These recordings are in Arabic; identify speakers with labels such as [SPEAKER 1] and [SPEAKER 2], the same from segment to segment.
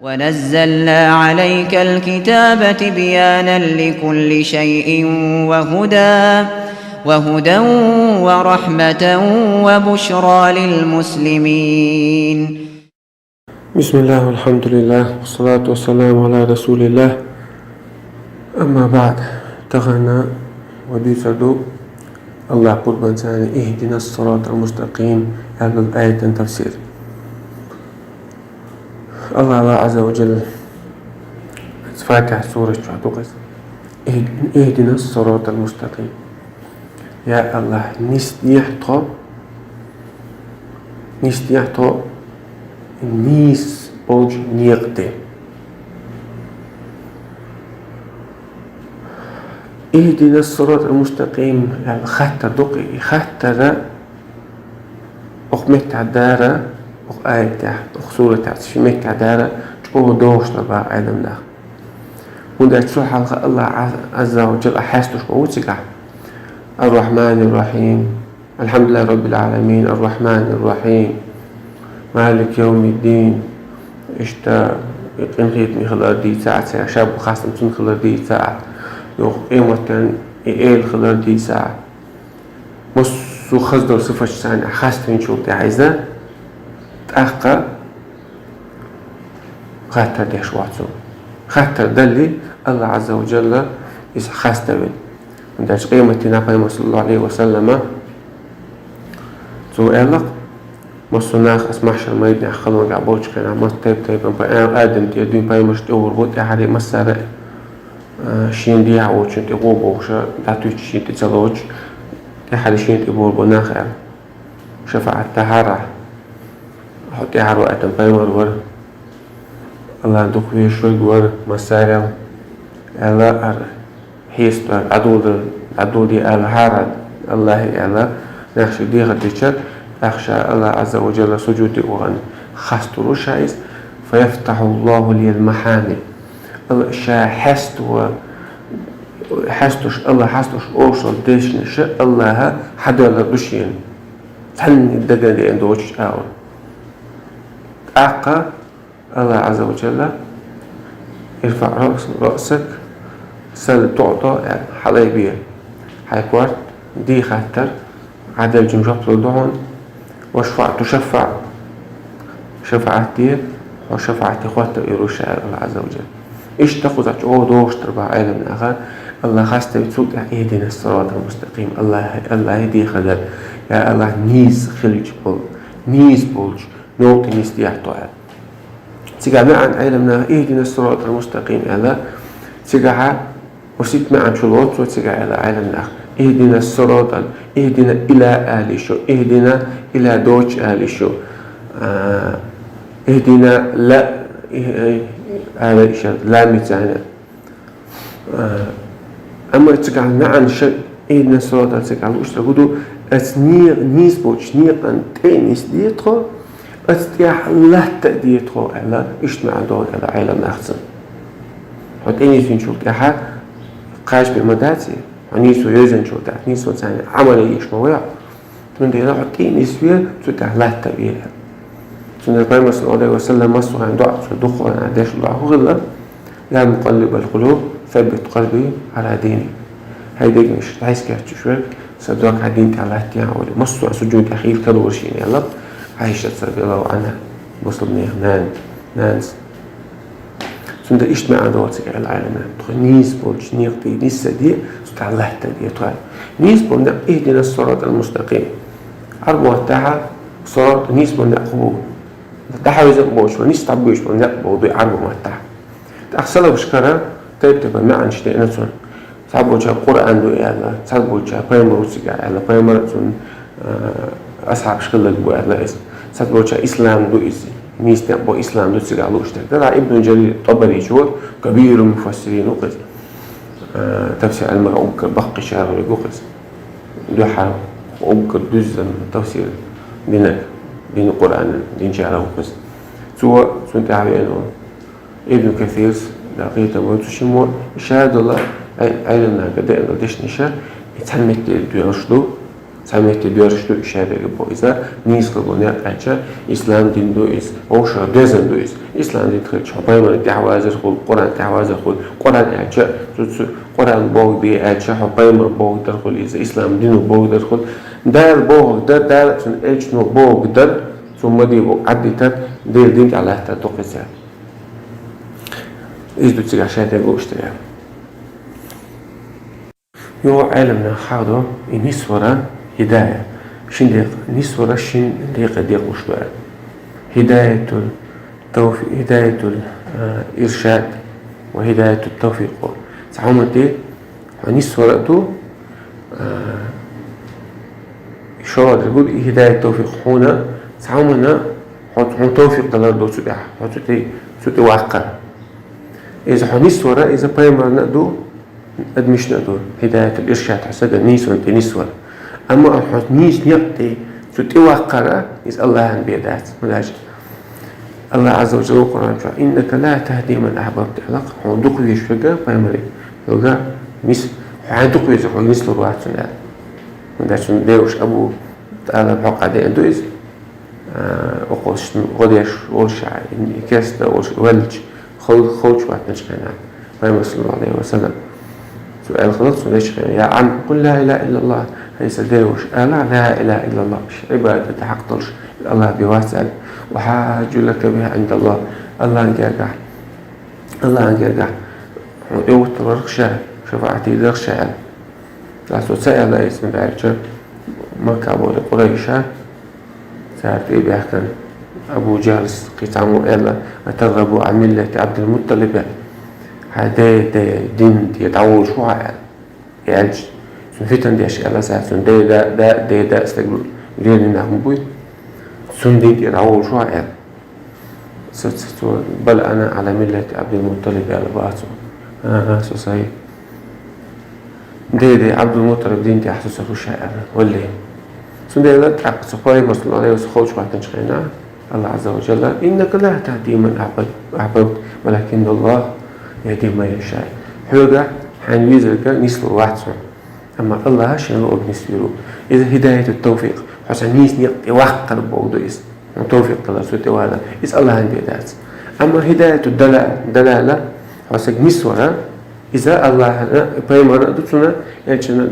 [SPEAKER 1] ونزلنا عليك الكتاب تبيانا لكل شيء وهدى ورحمة وبشرى للمسلمين.
[SPEAKER 2] بسم الله والحمد لله والصلاة والسلام على رسول الله. أما بعد تغنى وديسدو الله قربان ثاني اهدنا الصراط المستقيم هذا الآية تفسير الله عز وجل فاتح سورة شعطوقس اهدنا الصراط المستقيم يا الله نستيحتو نيس بوج نيقتي اهدنا الصراط المستقيم يعني خطر دقي خطر أخمت عدارة آية تحت سورة تحت شمت عدارة تقول دوش لبا عالم ده وده تشوف حلقة الله عز وجل أحسنش موتك الرحمن الرحيم الحمد لله رب العالمين الرحمن الرحيم مالك يوم الدين اشتا انغيت من خلال دي ساعة شاب خاصة من خلال دي ساعة يوم قيمة كان خلال دي ساعة مصو خصدر صفة سنة خاصة من شوق دي عايزة تأخر خاطر ديش واتسو خاطر دلي الله عز وجل إذا خاصة من داش قيمتنا قيمة صلى الله عليه وسلم سو إلق مصناخ أسمعش الميدنا خلونا قعبوش كان عمس تيب آدم تيدوين باي مش تقول بود أحد مسار شين دي عوش انت غوبوش داتوش شين تتزلوش أحد شين تقول بناخ شفاعة تهارة حتى يعروا أتم بايمر ور الله عندك ويشوي ور مسار الله حيست عدول دي الهارد الله الله نخشى دي غديشة أخشى الله عز وجل سجودي وغن خستر شايس فيفتح الله لي المحامي الله شا حستش الله حستش أوصل ديش نشأ الله حدا لدوشين فن الدقة دي عندوش أول أعقى الله عز وجل ارفع رأسك سل تعطى حليبية حيكوارت دي خاتر عدل جمجات لدعون وشفع تشفع شفعت دير وشفعت إخوات إيروشا الله عز وجل إيش تأخذ دوش تربع عالم آخر الله خاصة بتسوق اهدنا الصراط المستقيم الله يهدي خلال يا الله نيس خلج بول نيس بولج نوقي نيس ديحتوها تيجا معن عالمنا اهدنا الصراط المستقيم الله تيجا وسيت معن شلوط وتيجا على عالمنا اهدنا الصراط اهدنا إلى آل شو اهدنا إلى دوش آل شو اهدنا لا آل شو لا متعنا أما تقع معن شيء اهدنا الصراط تقع وش تقولوا أتنير نيس بوش نيقن تينيس ديترو أتتيح الله تأديترو على اجتماع دور على عالم أحسن وتينيس من شوك أحد قاش بمداتي ونيسو يزن شو تاع نيسو ثاني عملية شموية من دي راح تينيس فيها تتاح الله تأديها سنة القيمة صلى الله عليه وسلم مصر عن دعاء صدوق عن عداش الله غلا لا مقلب القلوب ثبت قلبي على ديني هيدا مش عايز كاتش شوي صدقك عدين تعالى تعاول مصر سجود أخير كدور شيء يلا عايشة رضي الله عنها مسلمين نانس سند اجتماع دواتك على العالم نيس بولج نيقتي نيس سدي ستع الله تدي طال نيس بولنا اهدنا الصراط المستقيم عربوا تاعها صراط نيس بولنا قبول تاعها يزبوش ونيس تعبوش بولنا قبول عربوا تاعها تأخسله بشكرة تبتبع ما عن شيء نفسه تعبوا جا قرآن دو يلا تعبوا جا بايمروسي يلا بايمرتون أصحاب شكل البو يلا اسم تعبوا جا إسلام دو إزي ميز نبو إسلام دو تسيقالو اشتاك ده ابن جرير الطبري شوك كبير المفسرين وقت تفسير علم أوكر بقي شهر وقت دو حال أوكر دوزن تفسير دينك دين القرآن دين شهر وقت سوى سنت عبيانو ابن كثير لقيته وتشمو شهد الله علمنا قدائنا ديش نشا يتحمل دو يرشدو سمعت بيرشتو إشارة بويزا نيس خلونا أجا إسلام دين دويس أو شر دزن دويس إسلام دين خل شباب من تعوازر خل قرآن تعوازر خل قرآن أجا قرآن بوق بي أجا شباب من بوق درخل إذا إسلام دينه بوق درخل دار بوق دار سن إجنو بوق در ثم دي بوق عدتر دير دين على هتا توقيسا إيش بتسيق عشان تقول اشتريها يو علمنا حاضر النسورة هداية شن ديق نسورة شن ديق مشبرة هداية التوفيق هداية الإرشاد وهداية التوفيق سعوما دي نسورة دو إشارة يقول هداية التوفيق هنا سعوما حط توفيق دلار دو سبع حط تي واقع إذا حنسورة إذا بايمر نقدو أدمش نقدر هداية الإرشاد حسد النيس وانت نسور أما الحوت نيس نقطي ستوى قرأ إذا الله عن بيدات ملاجئ الله عز وجل القرآن إنك لا تهدي من أحببت ألق حوندق يشفقه بايمري يوغا ميس حوندق يشفقه نيس لروات سنال ملاجئ ديوش أبو تعالى بحق عدي أندو إذ وقوش غديش ورشع كاسنا ولج خوش بعد نشكينا بايمر صلى الله عليه وسلم سؤال خلص وليش يا عم قل لا إله إلا الله ليس داوش أنا لا إله إلا الله مش عبادة حق طرش الله بواسع وحاج لك بها عند الله الله نجاح الله نجاح يوت رخشة شفاعتي رخشة لا سؤال لا اسم بعرجة ما كابو قريشة سألت بيحكي أبو جهل قيتامو إلا أتربوا عن ملة عبد المطلب هذا دين يتعول شو يعني سن فتن دي أشياء لا سن ده استقبل لين إنهم بوي سن دين يتعول شو يعني بل أنا على ملة عبد المطلب على بعضه سو صحيح ده عبد المطلب دين دي أحسس وش يعني ولا سن ده لا تعق صفاي مثل الله وسخوش بعد تنشخينا الله عز وجل إنك لا تهدي من أحببت ولكن الله يهدي ما يشاء حوجة حنويزرك نسلو واحد سن أما الله شنو بنسيرو إذا هداية التوفيق حسن نيس نقطي واحد قلب بوديس التوفيق تلا سوتي وهذا إذا الله عنده دات أما هداية الدلالة حسن نسورة إذا الله بيمر دوتنا يلشنا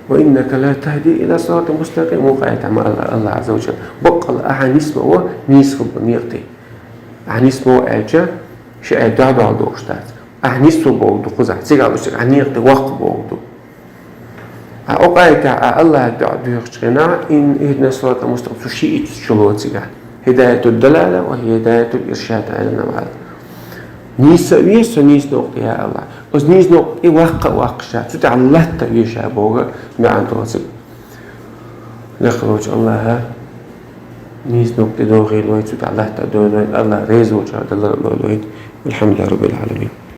[SPEAKER 2] وإنك لا تهدي إلى صراط مستقيم وقعت مع الله عز وجل بقى أحد نسمه نيس نيقطي أحنيسمو أجا شيء دعوة على دوشتات أحنيسمو بودو خزع سيجا بس أحنيقت وقت بودو أوقات الله دعوة يخشنا إن إهدنا صراط المستقيم شيء تشلوت سيجا هداية الدلالة وهي هداية الإرشاد على النمال نيس نقطة يا الله بس نيس نقطة وقت شات ستع الله تبيشها بوجا ما عنده رسل نخرج الله نيس نقطة دوغي الويت ستع الله تدون الله ريز وجه الله الويت والحمد لله رب العالمين.